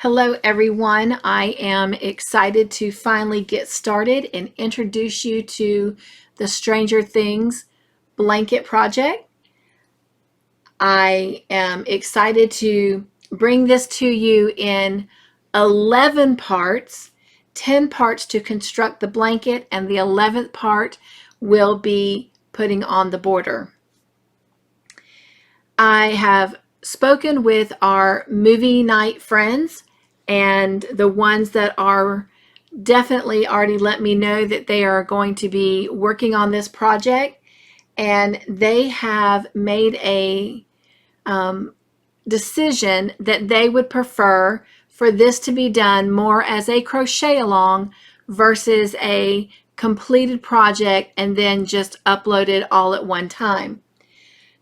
Hello everyone, I am excited to finally get started and introduce you to the Stranger Things blanket project. I am excited to bring this to you in 11 parts, 10 parts to construct the blanket, and the 11th part will be putting on the border. I have spoken with our movie night friends, and the ones that are definitely already let me know that they are going to be working on this project, and they have made a decision that they would prefer for this to be done more as a crochet along versus a completed project and then just uploaded all at one time.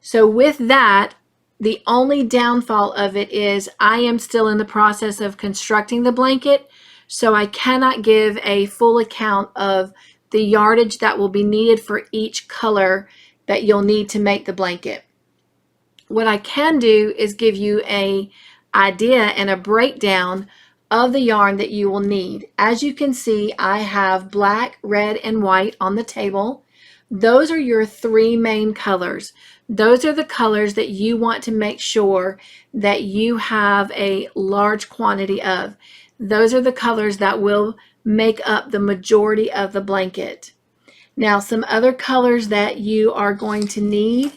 So with that, the only downfall of it is I am still in the process of constructing the blanket, so I cannot give a full account of the yardage that will be needed for each color that you'll need to make the blanket. What I can do is give you an idea and a breakdown of the yarn that you will need. As you can see, I have black, red, and white on the table. Those are your three main colors. Those are the colors that you want to make sure that you have a large quantity of. Those are the colors that will make up the majority of the blanket. Now, some other colors that you are going to need.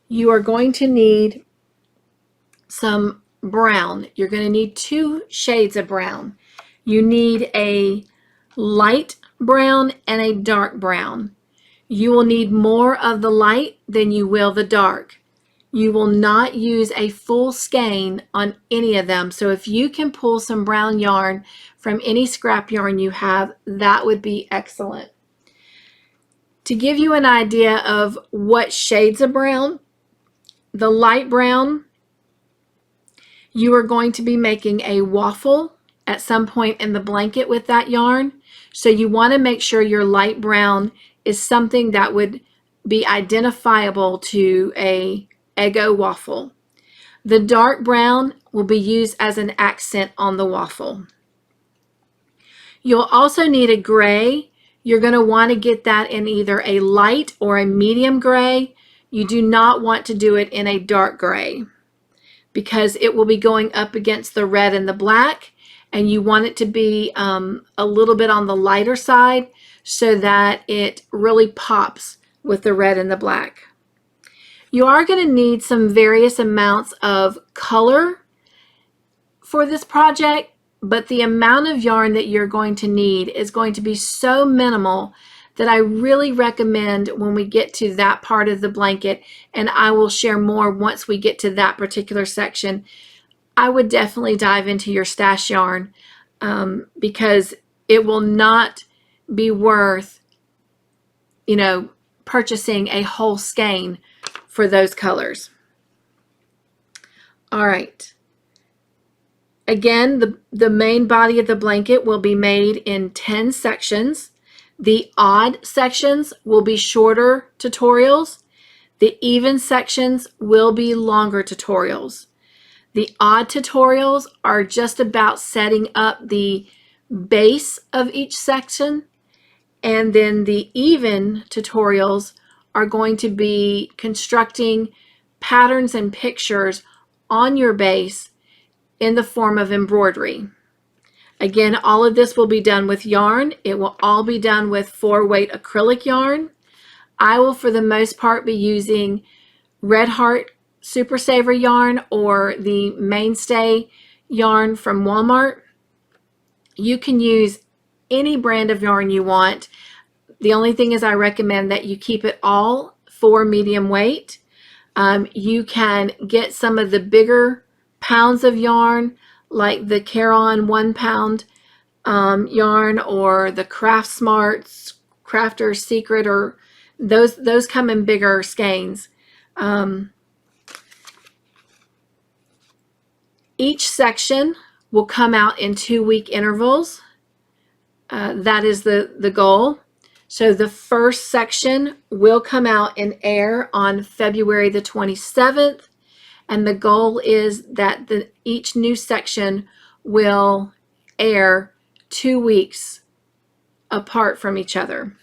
You are going to need some brown. You're going to need 2 shades of brown. You need a light brown and a dark brown. You will need more of the light than you will the dark. You will not use a full skein on any of them. So if you can pull some brown yarn from any scrap yarn you have, that would be excellent. To give you an idea of what shades of brown, the light brown, you are going to be making a waffle at some point in the blanket with that yarn. So you want to make sure your light brown is something that would be identifiable to a Eggo waffle. The dark brown will be used as an accent on the waffle. You'll also need a gray. You're going to want to get that in either a light or a medium gray. You do not want to do it in a dark gray because it will be going up against the red and the black, and you want it to be a little bit on the lighter side so that it really pops with the red and the black. You are going to need some various amounts of color for this project, but the amount of yarn that you're going to need is going to be so minimal that I really recommend when we get to that part of the blanket, and I will share more once we get to that particular section, I would definitely dive into your stash yarn because it will not be worth, purchasing a whole skein for those colors. All right. Again, the main body of the blanket will be made in 10 sections. The odd sections will be shorter tutorials. The even sections will be longer tutorials. The odd tutorials are just about setting up the base of each section, and then the even tutorials are going to be constructing patterns and pictures on your base in the form of embroidery. Again, all of this will be done with yarn. It will all be done with 4-weight acrylic yarn. I will, for the most part, be using Red Heart Super Saver yarn or the Mainstay yarn from Walmart. You can use any brand of yarn you want. The only thing is I recommend that you keep it all 4 medium weight. You can get some of the bigger pounds of yarn like the Caron 1 pound yarn or the Craft Smarts, Crafter's Secret, or those come in bigger skeins. Each section will come out in 2-week intervals. That is the goal. So the first section will come out in air on February the 27th, and the goal is that each new section will air 2 weeks apart from each other.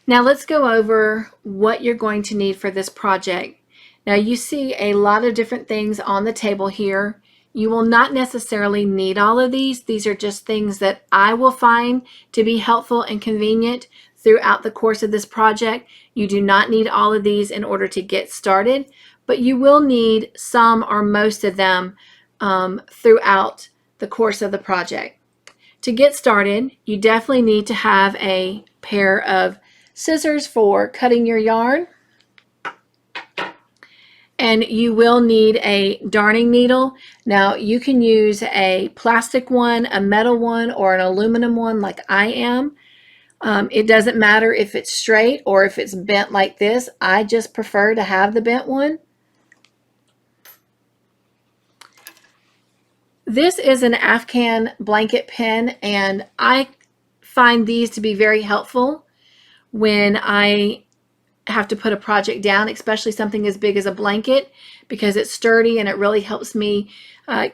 Now let's go over what you're going to need for this project. Now you see a lot of different things on the table here. You will not necessarily need all of these. These are just things that I will find to be helpful and convenient throughout the course of this project. You do not need all of these in order to get started, but you will need some or most of them throughout the course of the project. To get started, you definitely need to have a pair of scissors for cutting your yarn, and you will need a darning needle. Now you can use a plastic one, a metal one, or an aluminum one like I am. It doesn't matter if it's straight or if it's bent like this. I just prefer to have the bent one. This is an Afghan blanket pin, and I find these to be very helpful when I have to put a project down, especially something as big as a blanket, because it's sturdy and it really helps me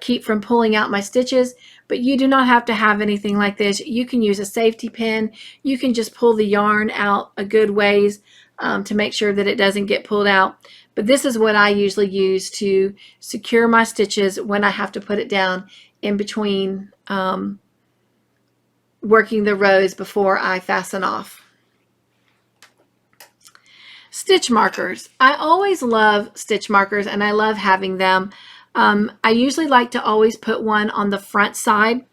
keep from pulling out my stitches. But you do not have to have anything like this. You can use a safety pin. You can just pull the yarn out a good ways to make sure that it doesn't get pulled out. But this is what I usually use to secure my stitches when I have to put it down in between working the rows before I fasten off. Stitch markers. I always love stitch markers, and I love having them. I usually like to always put one on the front side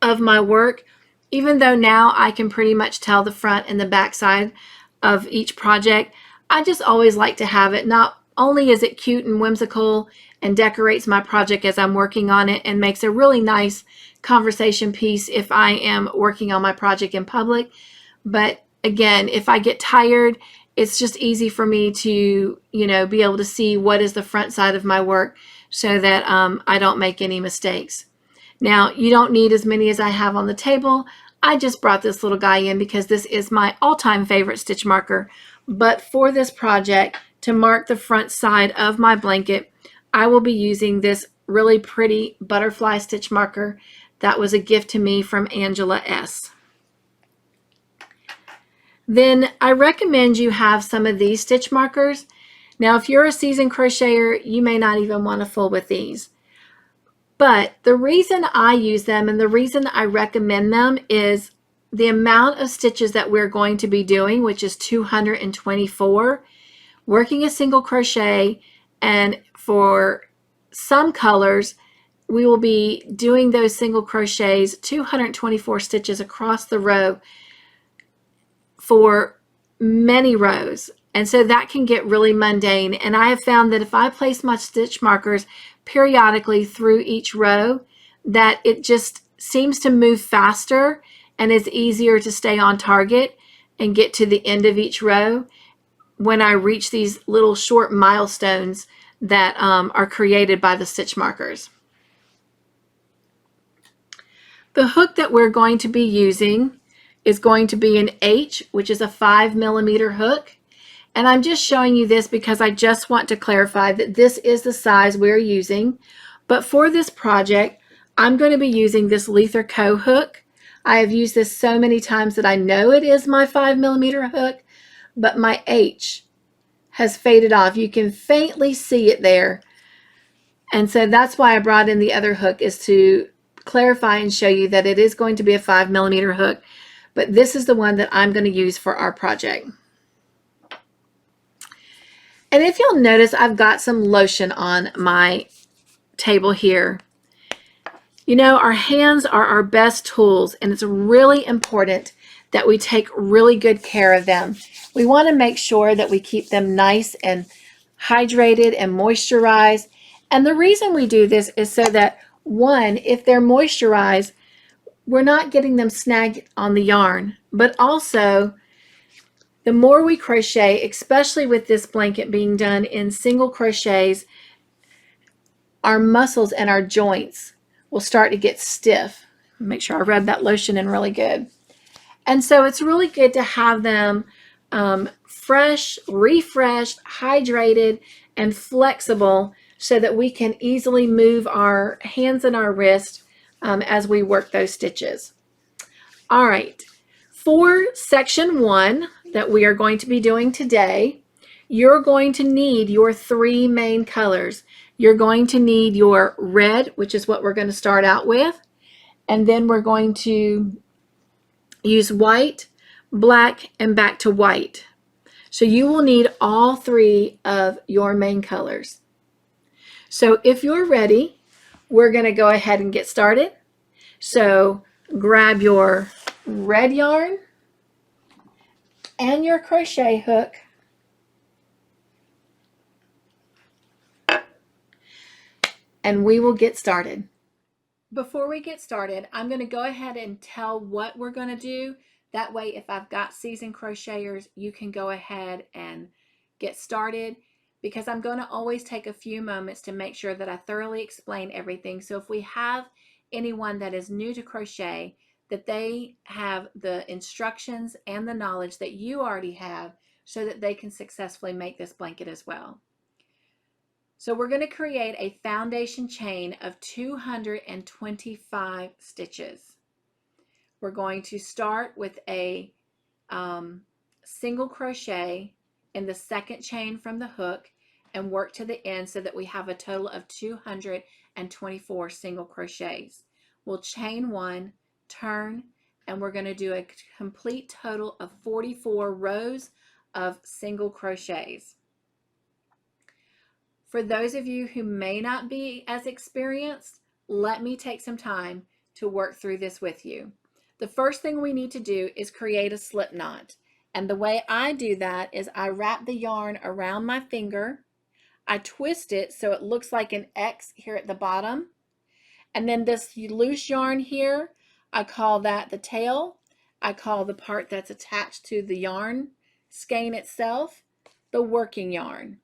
of my work, even though now I can pretty much tell the front and the back side of each project. I just always like to have it. Not only is it cute and whimsical and decorates my project as I'm working on it and makes a really nice conversation piece if I am working on my project in public, but again, if I get tired, it's just easy for me to, be able to see what is the front side of my work so that I don't make any mistakes. Now, you don't need as many as I have on the table. I just brought this little guy in because this is my all-time favorite stitch marker. But for this project, to mark the front side of my blanket, I will be using this really pretty butterfly stitch marker that was a gift to me from Angela S. Then I recommend you have some of these stitch markers. Now, if you're a seasoned crocheter, you may not even want to fool with these. But the reason I use them and the reason I recommend them is the amount of stitches that we're going to be doing, which is 224, working a single crochet, and for some colors, we will be doing those single crochets, 224 stitches across the row for many rows. And so that can get really mundane. And I have found that if I place my stitch markers periodically through each row, that it just seems to move faster and is easier to stay on target and get to the end of each row when I reach these little short milestones that are created by the stitch markers. The hook that we're going to be using is going to be an H, which is a 5mm hook. And I'm just showing you this because I just want to clarify that this is the size we're using. But for this project, I'm going to be using this Lether Co. hook. I have used this so many times that I know it is my 5mm hook, but my H has faded off. You can faintly see it there. And so that's why I brought in the other hook, is to clarify and show you that it is going to be a 5mm hook. But this is the one that I'm going to use for our project. And if you'll notice, I've got some lotion on my table here. Our hands are our best tools, and it's really important that we take really good care of them. We want to make sure that we keep them nice and hydrated and moisturized. And the reason we do this is so that, one, if they're moisturized, we're not getting them snagged on the yarn, but also the more we crochet, especially with this blanket being done in single crochets, our muscles and our joints will start to get stiff. Make sure I rub that lotion in really good. And so it's really good to have them fresh, refreshed, hydrated, and flexible so that we can easily move our hands and our wrist as we work those stitches. All right, for section 1 that we are going to be doing today, you're going to need your 3 main colors. You're going to need your red, which is what we're going to start out with, and then we're going to use white, black, and back to white. So you will need all 3 of your main colors. So if you're ready, we're going to go ahead and get started. So grab your red yarn and your crochet hook, and we will get started. Before we get started, I'm going to go ahead and tell what we're going to do. That way, if I've got seasoned crocheters, you can go ahead and get started, because I'm going to always take a few moments to make sure that I thoroughly explain everything. So if we have anyone that is new to crochet, that they have the instructions and the knowledge that you already have so that they can successfully make this blanket as well. So we're going to create a foundation chain of 225 stitches. We're going to start with a single crochet in the second chain from the hook and work to the end so that we have a total of 224 single crochets. We'll chain 1, turn, and we're going to do a complete total of 44 rows of single crochets. For those of you who may not be as experienced, let me take some time to work through this with you. The first thing we need to do is create a slip knot. And the way I do that is I wrap the yarn around my finger, I twist it so it looks like an X here at the bottom, and then this loose yarn here, I call that the tail. I call the part that's attached to the yarn skein itself the working yarn.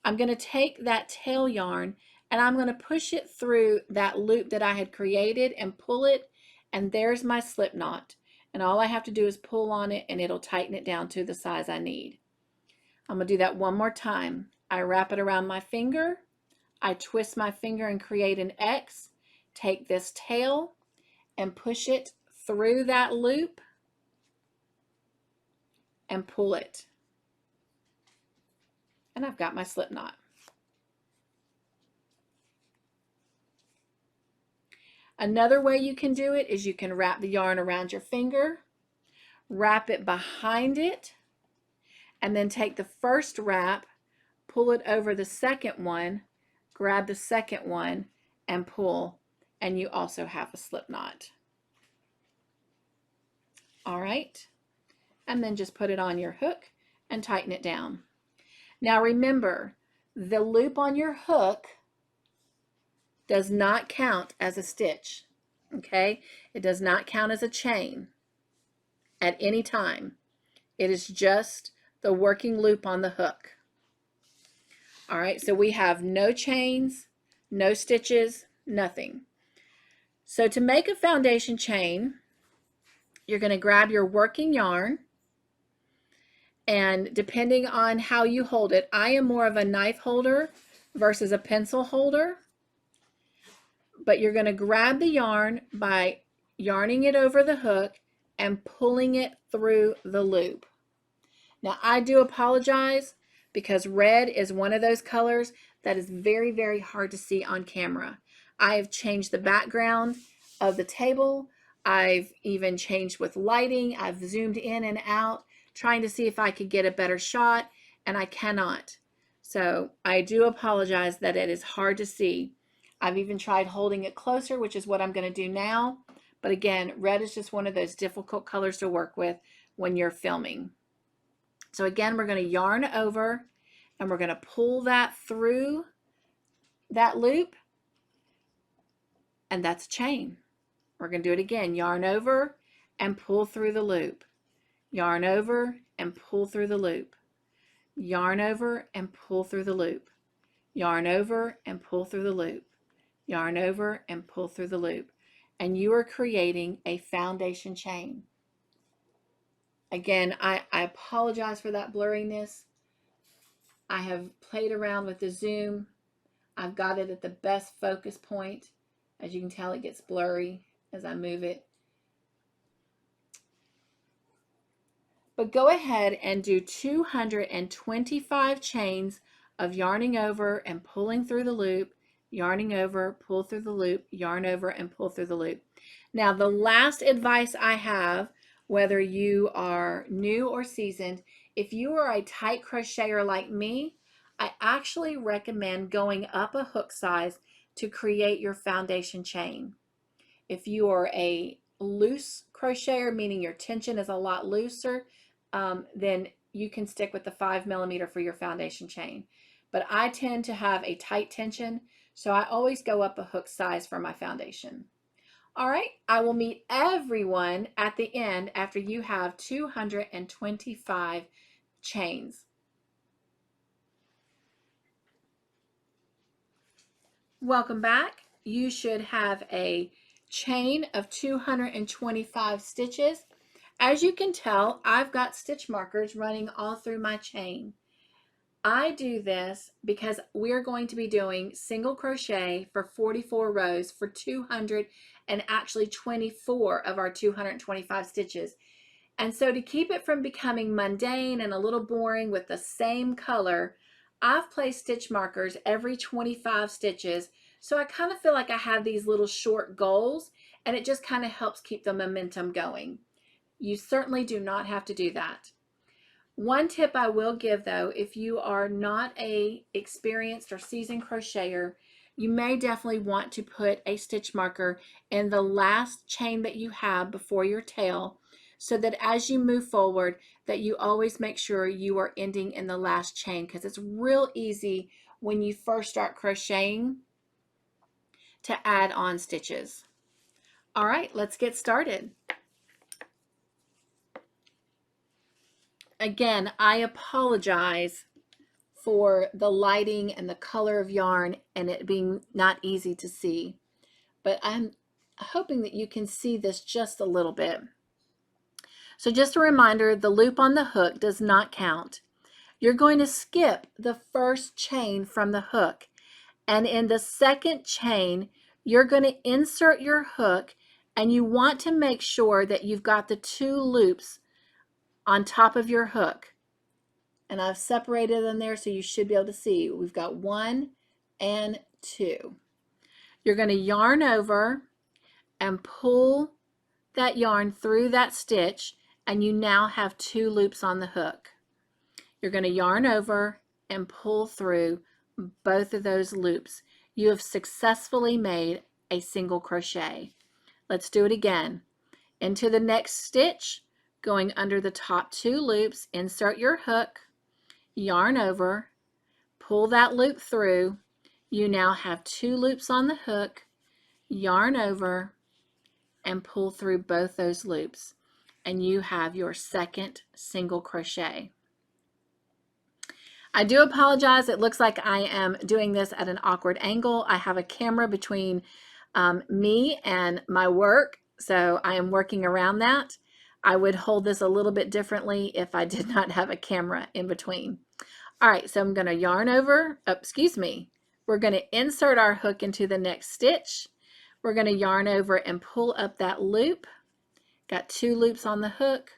I'm going to take that tail yarn and I'm going to push it through that loop that I had created and pull it, and there's my slip knot. And all I have to do is pull on it and it'll tighten it down to the size I need. I'm going to do that one more time. I wrap it around my finger, I twist my finger and create an X, take this tail and push it through that loop and pull it. And I've got my slip knot. Another way you can do it is you can wrap the yarn around your finger, wrap it behind it, and then take the first wrap, pull it over the second one, grab the second one, and pull, and you also have a slip knot. All right, and then just put it on your hook and tighten it down. Now remember, the loop on your hook does not count as a stitch, okay? It does not count as a chain at any time. It is just the working loop on the hook. All right, so we have no chains, no stitches, nothing. So to make a foundation chain, you're going to grab your working yarn, and depending on how you hold it, I am more of a knife holder versus a pencil holder. But you're going to grab the yarn by yarning it over the hook and pulling it through the loop. Now I do apologize because red is one of those colors that is very, very hard to see on camera. I have changed the background of the table. I've even changed with lighting. I've zoomed in and out trying to see if I could get a better shot, and I cannot. So I do apologize that it is hard to see. I've even tried holding it closer, which is what I'm going to do now. But again, red is just one of those difficult colors to work with when you're filming. So again, we're going to yarn over and we're going to pull that through that loop, and that's a chain. We're going to do it again. Yarn over and pull through the loop. Yarn over and pull through the loop. Yarn over and pull through the loop. Yarn over and pull through the loop. Yarn over and pull through the loop, and you are creating a foundation chain. Again, I apologize for that blurriness. I have played around with the zoom. I've got it at the best focus point. As you can tell, it gets blurry as I move it. But go ahead and do 225 chains of yarning over and pulling through the loop, yarning over, pull through the loop, yarn over, and pull through the loop. Now, the last advice I have, whether you are new or seasoned, if you are a tight crocheter like me, I actually recommend going up a hook size to create your foundation chain. If you are a loose crocheter, meaning your tension is a lot looser, then you can stick with the 5mm for your foundation chain. But I tend to have a tight tension, so I always go up a hook size for my foundation. All right, I will meet everyone at the end after you have 225 chains. Welcome back. You should have a chain of 225 stitches. As you can tell, I've got stitch markers running all through my chain. I do this because we're going to be doing single crochet for 44 rows for 200 and actually 24 of our 225 stitches. And so to keep it from becoming mundane and a little boring with the same color, I've placed stitch markers every 25 stitches. So I kind of feel like I have these little short goals, and it just kind of helps keep the momentum going. You certainly do not have to do that. One tip I will give though, if you are not a experienced or seasoned crocheter, you may definitely want to put a stitch marker in the last chain that you have before your tail, so that as you move forward, that you always make sure you are ending in the last chain, because it's real easy when you first start crocheting to add on stitches. All right, let's get started. Again, I apologize for the lighting and the color of yarn and it being not easy to see, but I'm hoping that you can see this just a little bit. So just a reminder, the loop on the hook does not count. You're going to skip the first chain from the hook, and in the second chain, you're going to insert your hook, and you want to make sure that you've got the 2 loops on top of your hook. And I've separated them there so you should be able to see. We've got 1 and 2. You're going to yarn over and pull that yarn through that stitch, and you now have 2 loops on the hook. You're going to yarn over and pull through both of those loops. You have successfully made a single crochet. Let's do it again. Into the next stitch, going under the top 2 loops, insert your hook, yarn over, pull that loop through. You now have 2 loops on the hook, yarn over, and pull through both those loops, and you have your second single crochet. I do apologize. It looks like I am doing this at an awkward angle. I have a camera between me and my work, so I am working around that. I would hold this a little bit differently if I did not have a camera in between. All right, so I'm going to yarn over, we're going to insert our hook into the next stitch. We're going to yarn over and pull up that loop. Got 2 loops on the hook,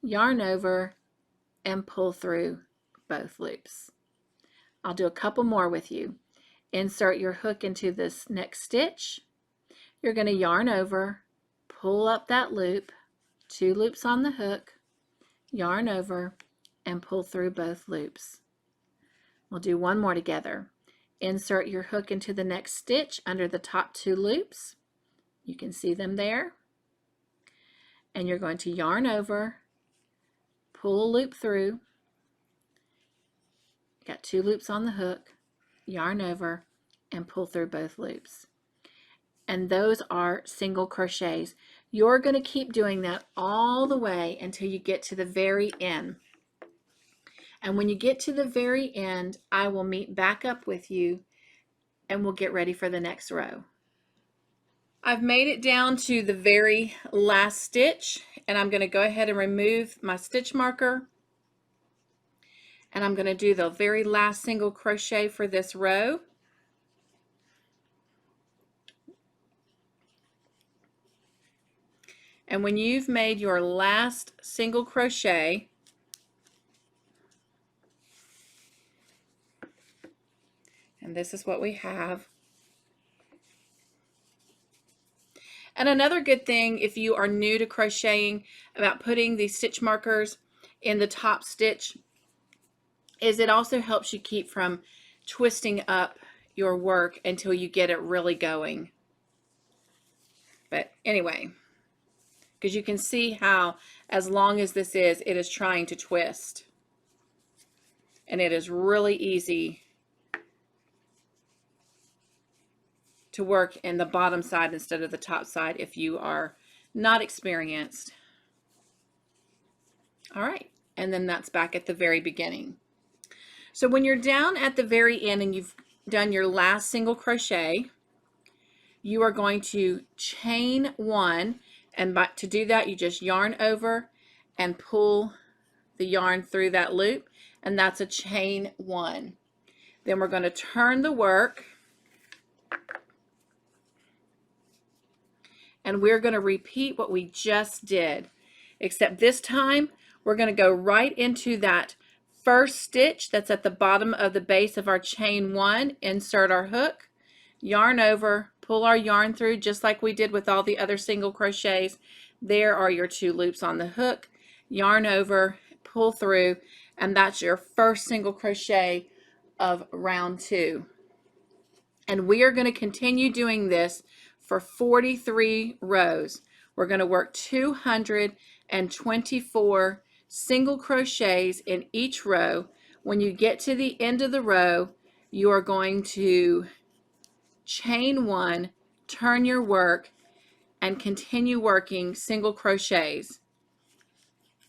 yarn over, and pull through both loops. I'll do a couple more with you. Insert your hook into this next stitch. You're going to yarn over, pull up that loop, 2 loops on the hook, yarn over, and pull through both loops. We'll do one more together. Insert your hook into the next stitch under the top 2 loops. You can see them there. And you're going to yarn over, pull a loop through, got 2 loops on the hook, yarn over, and pull through both loops. And those are single crochets. You're going to keep doing that all the way until you get to the very end. And when you get to the very end, I will meet back up with you and we'll get ready for the next row. I've made it down to the very last stitch, and I'm going to go ahead and remove my stitch marker, and I'm going to do the very last single crochet for this row. And when you've made your last single crochet, and this is what we have. And another good thing, if you are new to crocheting, about putting these stitch markers in the top stitch is it also helps you keep from twisting up your work until you get it really going. But anyway, because you can see how as long as this is, it is trying to twist. And it is really easy to work in the bottom side instead of the top side if you are not experienced. All right, and then that's back at the very beginning. So when you're down at the very end and you've done your last single crochet, you are going to chain one, and to do that you just yarn over and pull the yarn through that loop, and that's a chain one. Then we're going to turn the work, and we're going to repeat what we just did, except this time we're going to go right into that first stitch that's at the bottom of the base of our chain one, insert our hook, yarn over, pull our yarn through just like we did with all the other single crochets. There are your 2 loops on the hook, yarn over, pull through, and that's your first single crochet of round 2. And we are going to continue doing this for 43 rows. We're going to work 224 single crochets in each row. When you get to the end of the row, you are going to chain one, turn your work, and continue working single crochets.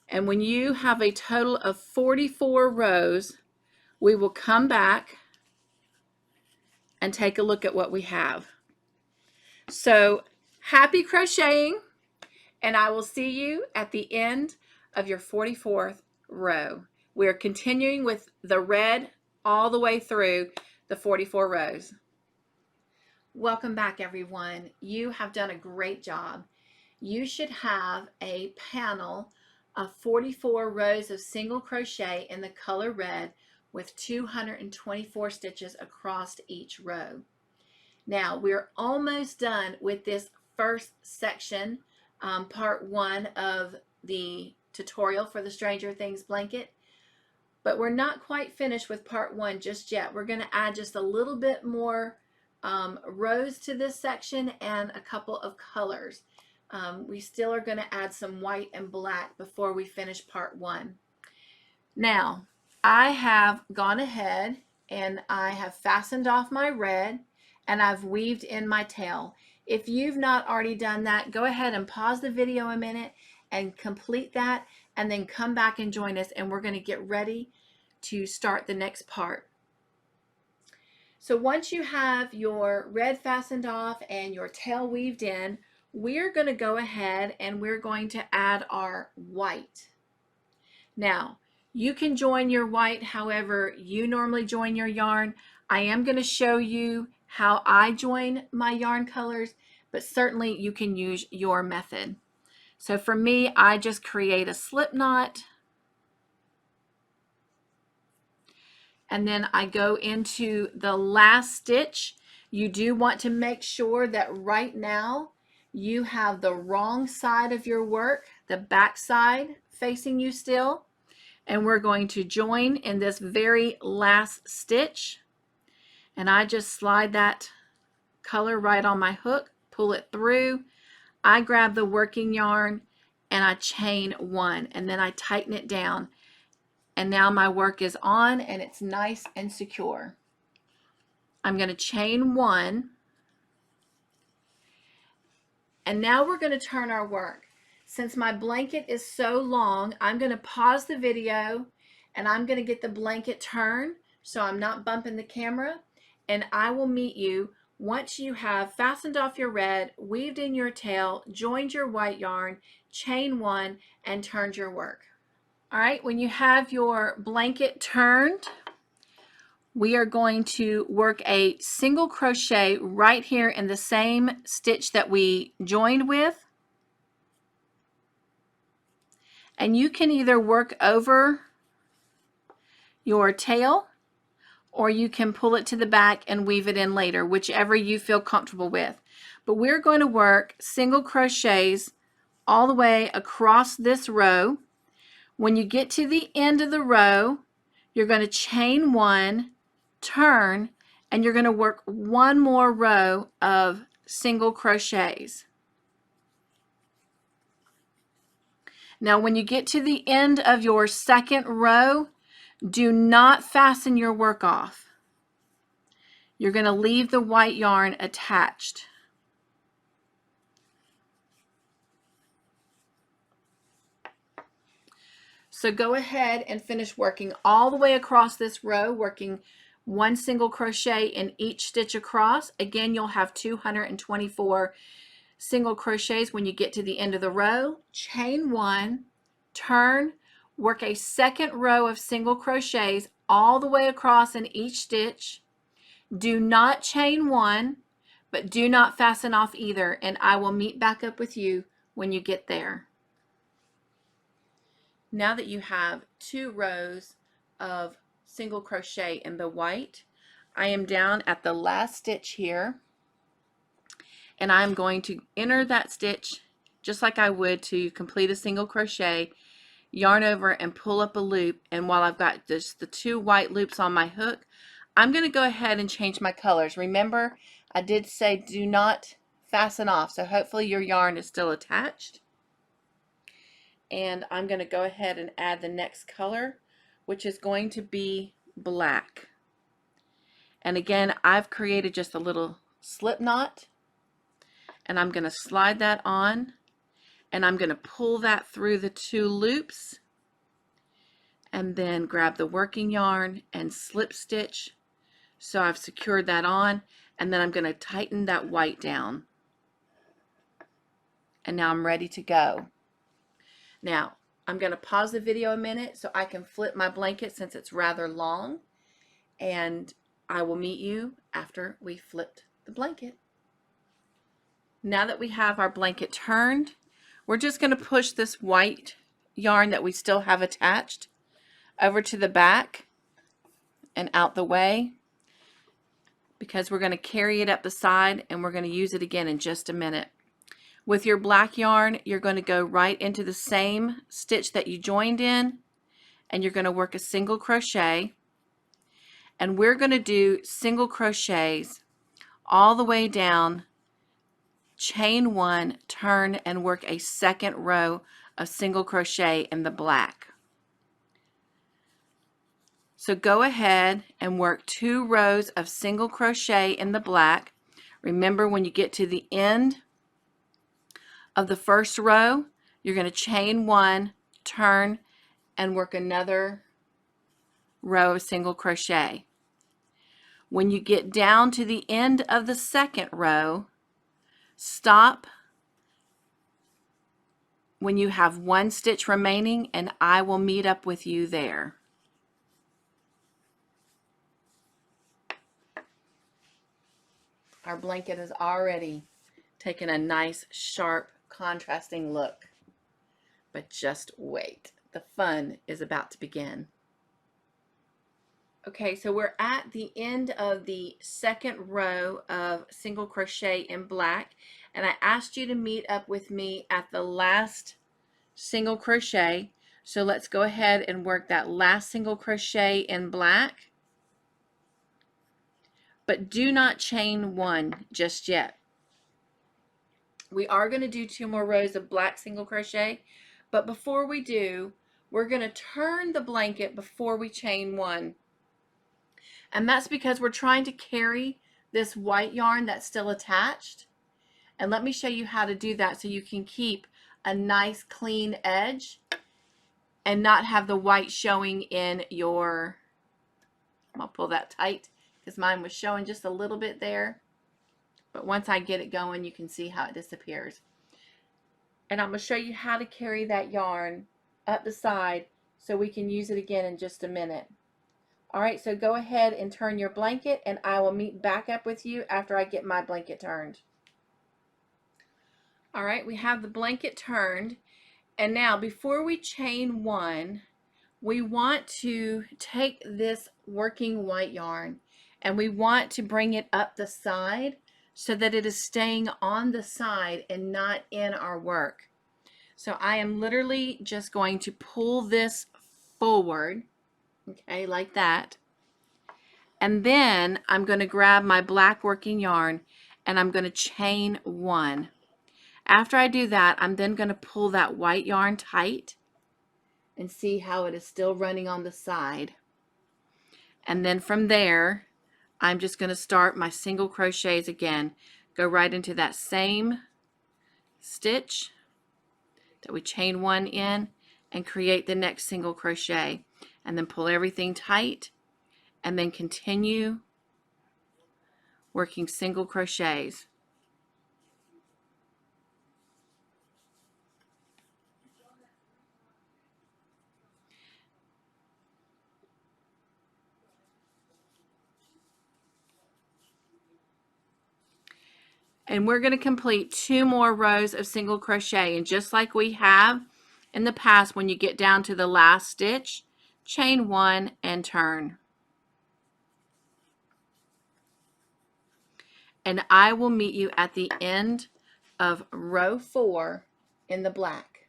And when you have a total of 44 rows, we will come back and take a look at what we have. So happy crocheting, and I will see you at the end of your 44th row. We're continuing with the red all the way through the 44 rows. Welcome back, everyone. You have done a great job. You should have a panel of 44 rows of single crochet in the color red with 224 stitches across each row. Now we're almost done with this first section, part 1 of the tutorial for the Stranger Things blanket, but we're not quite finished with part 1 just yet. We're going to add just a little bit more rows to this section and a couple of colors. We still are going to add some white and black before we finish part 1. Now, I have gone ahead and I have fastened off my red and I've weaved in my tail. If you've not already done that, go ahead and pause the video a minute and complete that, and then come back and join us, and we're going to get ready to start the next part. So once you have your red fastened off and your tail weaved in, we're going to go ahead and we're going to add our white. Now, you can join your white however you normally join your yarn. I am going to show you how I join my yarn colors, but certainly you can use your method. So for me, I just create a slip knot, and then I go into the last stitch. You do want to make sure that right now you have the wrong side of your work, the back side facing you still, and we're going to join in this very last stitch, and I just slide that color right on my hook, pull it through, I grab the working yarn and I chain one, and then I tighten it down, and now my work is on and it's nice and secure. I'm going to chain one, and now we're going to turn our work. Since my blanket is so long, I'm going to pause the video and I'm going to get the blanket turned so I'm not bumping the camera, and I will meet you once you have fastened off your red, weaved in your tail, joined your white yarn, chain one, and turned your work. All right, when you have your blanket turned, we are going to work a single crochet right here in the same stitch that we joined with. And you can either work over your tail, or you can pull it to the back and weave it in later, whichever you feel comfortable with. But we're going to work single crochets all the way across this row. When you get to the end of the row, you're going to chain one, turn, and you're going to work one more row of single crochets. Now, when you get to the end of your second row, do not fasten your work off. You're going to leave the white yarn attached. So go ahead and finish working all the way across this row, working one single crochet in each stitch across. Again, you'll have 224 single crochets when you get to the end of the row. Chain one, turn, work a second row of single crochets all the way across in each stitch. Do not chain one, but do not fasten off either, and I will meet back up with you when you get there. Now that you have 2 rows of single crochet in the white, I am down at the last stitch here, and I'm going to enter that stitch just like I would to complete a single crochet, yarn over and pull up a loop. And while I've got just the 2 white loops on my hook, I'm going to go ahead and change my colors. Remember, I did say do not fasten off, so hopefully your yarn is still attached. And I'm going to go ahead and add the next color, which is going to be black. And again, I've created just a little slip knot, and I'm going to slide that on, and I'm going to pull that through the 2 loops, and then grab the working yarn and slip stitch. So I've secured that on, and then I'm going to tighten that white down. And now I'm ready to go. Now, I'm going to pause the video a minute so I can flip my blanket since it's rather long, and I will meet you after we flipped the blanket. Now that we have our blanket turned, we're just going to push this white yarn that we still have attached over to the back and out the way, because we're going to carry it up the side and we're going to use it again in just a minute. With your black yarn, you're going to go right into the same stitch that you joined in, and you're going to work a single crochet, and we're going to do single crochets all the way down, chain one, turn, and work a second row of single crochet in the black. So go ahead and work 2 rows of single crochet in the black. Remember, when you get to the end of the first row, you're going to chain one, turn, and work another row of single crochet. When you get down to the end of the second row, stop when you have 1 stitch remaining, and I will meet up with you there. Our blanket is already taking a nice, sharp, contrasting look. But just wait, the fun is about to begin. Okay, so we're at the end of the second row of single crochet in black, and I asked you to meet up with me at the last single crochet. So let's go ahead and work that last single crochet in black, but do not chain one just yet. We are going to do 2 more rows of black single crochet, but before we do, we're going to turn the blanket before we chain one. And that's because we're trying to carry this white yarn that's still attached. And let me show you how to do that so you can keep a nice clean edge and not have the white showing in your, I'm going to pull that tight because mine was showing just a little bit there. But once I get it going, you can see how it disappears. And I'm going to show you how to carry that yarn up the side so we can use it again in just a minute. All right, so go ahead and turn your blanket, and I will meet back up with you after I get my blanket turned. All right, we have the blanket turned, And now before we chain one, we want to take this working white yarn and we want to bring it up the side so that it is staying on the side and not in our work. So I am literally just going to pull this forward, okay, like that. And then I'm going to grab my black working yarn and I'm going to chain one. After I do that, I'm then going to pull that white yarn tight and see how it is still running on the side. And then from there, I'm just going to start my single crochets again. Go right into that same stitch that we chain one in and create the next single crochet. And then pull everything tight and then continue working single crochets. And we're going to complete 2 more rows of single crochet, and just like we have in the past, when you get down to the last stitch, chain one and turn. And I will meet you at the end of row 4 in the black.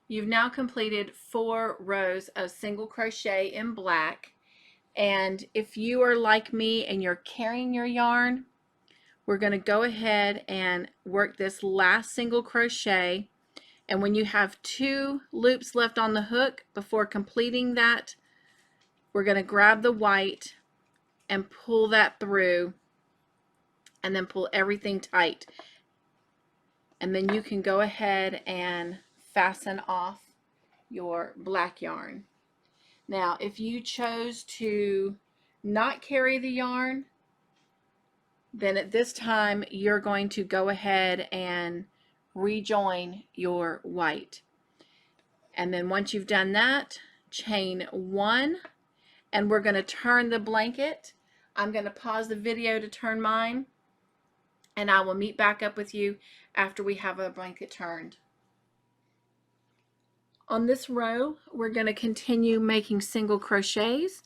You've now completed 4 rows of single crochet in black. And if you are like me and you're carrying your yarn, we're going to go ahead and work this last single crochet. And when you have 2 loops left on the hook before completing that, we're going to grab the white and pull that through and then pull everything tight. And then you can go ahead and fasten off your black yarn. Now, if you chose to not carry the yarn, then at this time you're going to go ahead and rejoin your white. And then once you've done that, chain one, and we're going to turn the blanket. I'm going to pause the video to turn mine, and I will meet back up with you after we have a blanket turned. On this row, we're going to continue making single crochets.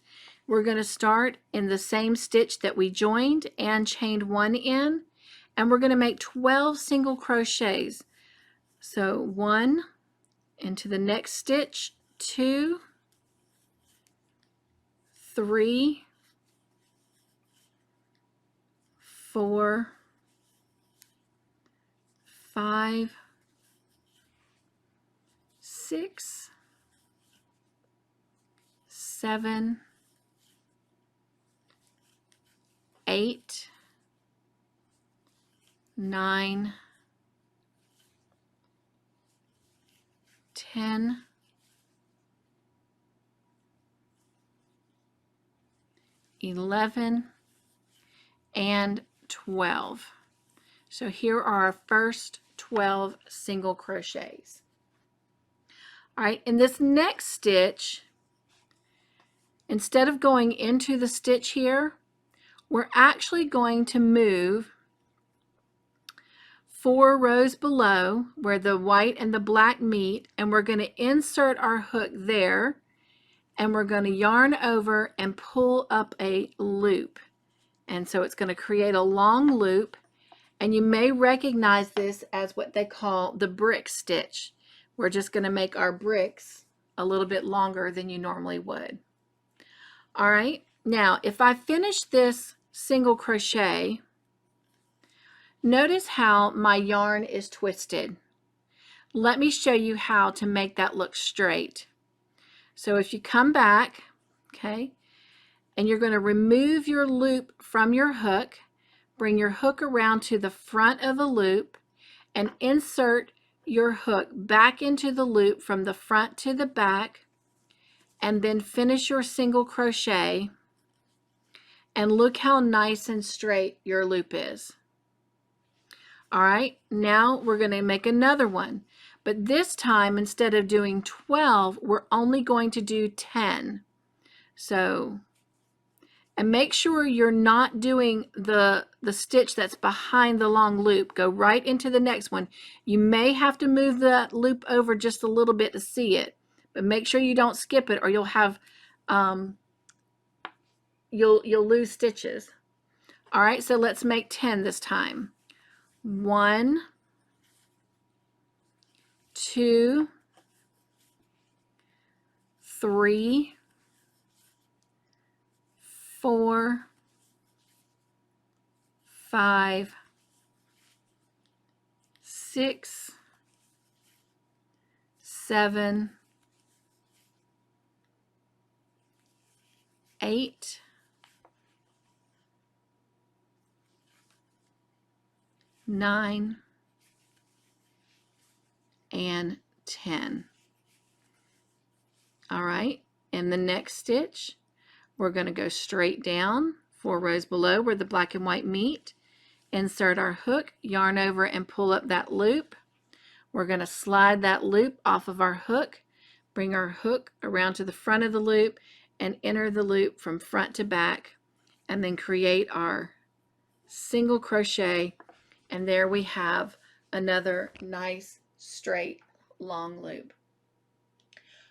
We're going to start in the same stitch that we joined and chained one in, and we're going to make 12 single crochets. So 1 into the next stitch, 2, 3, 4, 5, 6, 7, 8, 9, 10, 11, and 12. So here are our first 12 single crochets. All right, in this next stitch, instead of going into the stitch here, we're actually going to move 4 rows below where the white and the black meet, and we're going to insert our hook there, and we're going to yarn over and pull up a loop. And so it's going to create a long loop, and you may recognize this as what they call the brick stitch. We're just going to make our bricks a little bit longer than you normally would. All right, now if I finish this single crochet, notice how my yarn is twisted. Let me show you how to make that look straight. So if you come back, okay, and you're going to remove your loop from your hook, bring your hook around to the front of the loop and insert your hook back into the loop from the front to the back, and then finish your single crochet, and look how nice and straight your loop is. All right, now we're going to make another one, but this time instead of doing 12, we're only going to do 10. So And make sure you're not doing the stitch that's behind the long loop. Go right into the next one. You may have to move that loop over just a little bit to see it, but make sure you don't skip it or you'll have you'll lose stitches. All right, so let's make 10 this time. 1, 2, 3, 4, 5, 6, 7, 8, 9, and 10. All right, in the next stitch, we're going to go straight down 4 rows below where the black and white meet, insert our hook, yarn over and pull up that loop. We're going to slide that loop off of our hook, bring our hook around to the front of the loop and enter the loop from front to back, and then create our single crochet, and there we have another nice straight long loop.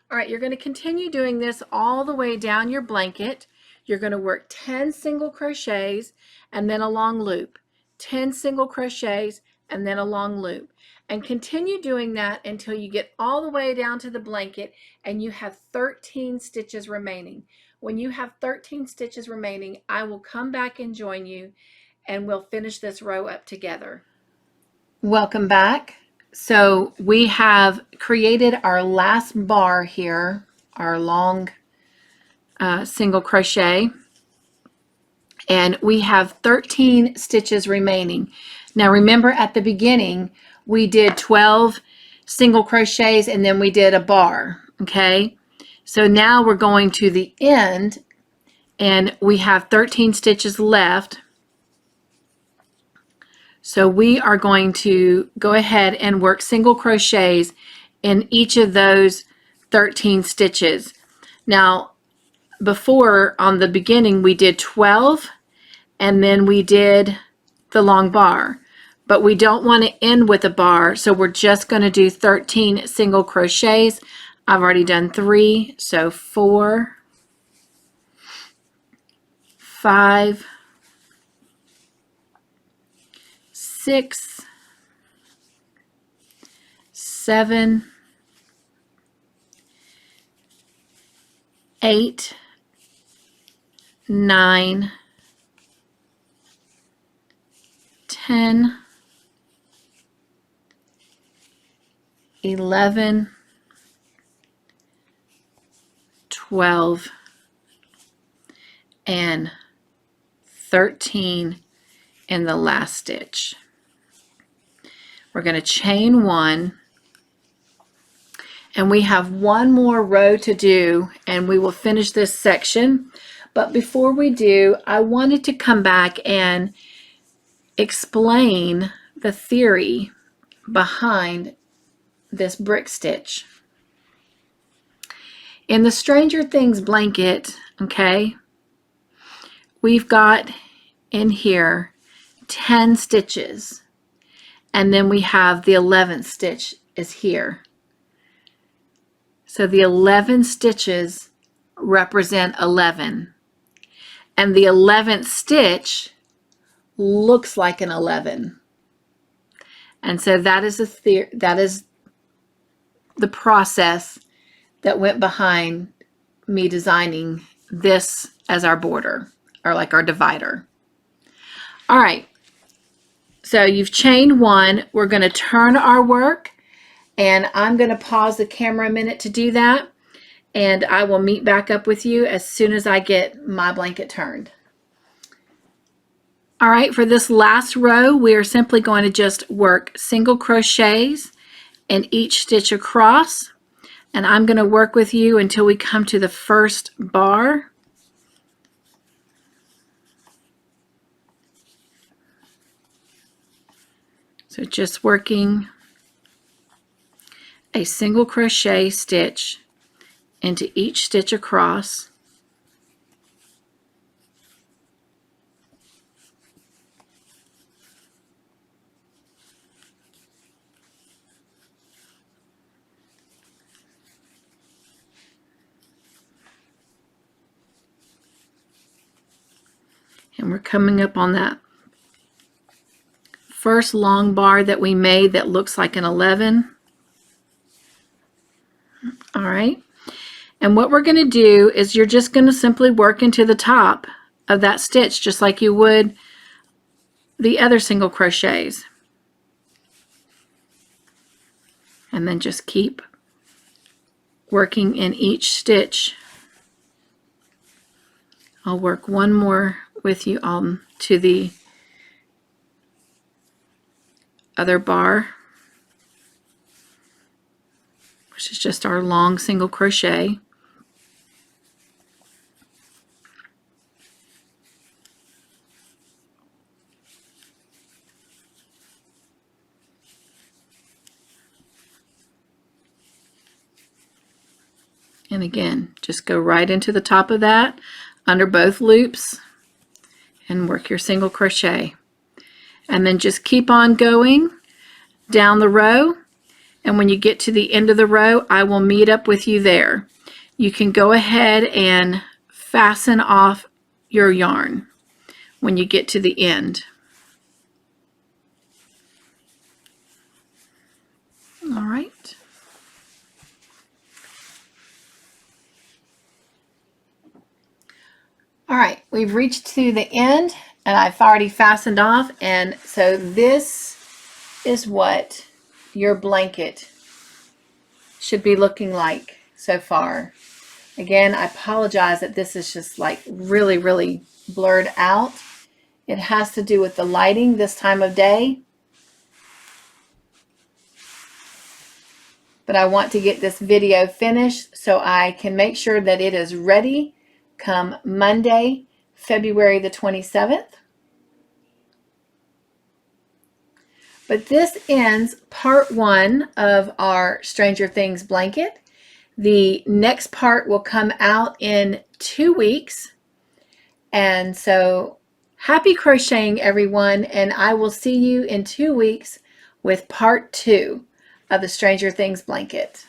All right, you're going to continue doing this all the way down your blanket. You're going to work 10 single crochets and then a long loop, 10 single crochets and then a long loop, and continue doing that until you get all the way down to the blanket and you have 13 stitches remaining. When you have 13 stitches remaining, I will come back and join you and we'll finish this row up together. Welcome back. So we have created our last bar here, our long single crochet, and we have 13 stitches remaining. Now remember, at the beginning we did 12 single crochets and then we did a bar. Okay, so now we're going to the end and we have 13 stitches left. So we are going to go ahead and work single crochets in each of those 13 stitches. Now, before, on the beginning, we did 12 and then we did the long bar, but we don't want to end with a bar, so we're just going to do 13 single crochets. I've already done 3, so 4, 5, 6, 7, 8, 9, 10, 11, 12, and 13 in the last stitch. We're going to chain 1, and we have one more row to do and we will finish this section. But before we do, I wanted to come back and explain the theory behind this brick stitch. In the Stranger Things blanket, okay, we've got in here 10 stitches, and then we have the 11th stitch is here. So the 11 stitches represent 11, and the 11th stitch looks like an 11. And so that is the process that went behind me designing this as our border, or like our divider. All right, so you've chained 1. We're going to turn our work, and I'm going to pause the camera a minute to do that, and I will meet back up with you as soon as I get my blanket turned. All right, for this last row, we are simply going to just work single crochets in each stitch across, and I'm going to work with you until we come to the first bar. So just working a single crochet stitch into each stitch across. And we're coming up on that first long bar that we made that looks like an 11. All right. And what we're going to do is you're just going to simply work into the top of that stitch just like you would the other single crochets. And then just keep working in each stitch. I'll work one more with you on to the other bar, which is just our long single crochet. And again, just go right into the top of that under both loops and work your single crochet. And then just keep on going down the row. And when you get to the end of the row, I will meet up with you there. You can go ahead and fasten off your yarn when you get to the end. All right. All right, we've reached to the end and I've already fastened off, and so this is what your blanket should be looking like so far. Again, I apologize that this is just like really blurred out. It has to do with the lighting this time of day. But I want to get this video finished so I can make sure that it is ready come Monday, February the 27th. But this ends part 1 of our Stranger Things blanket. The next part will come out in 2 weeks. And so happy crocheting, everyone, and I will see you in 2 weeks with part 2 of the Stranger Things blanket.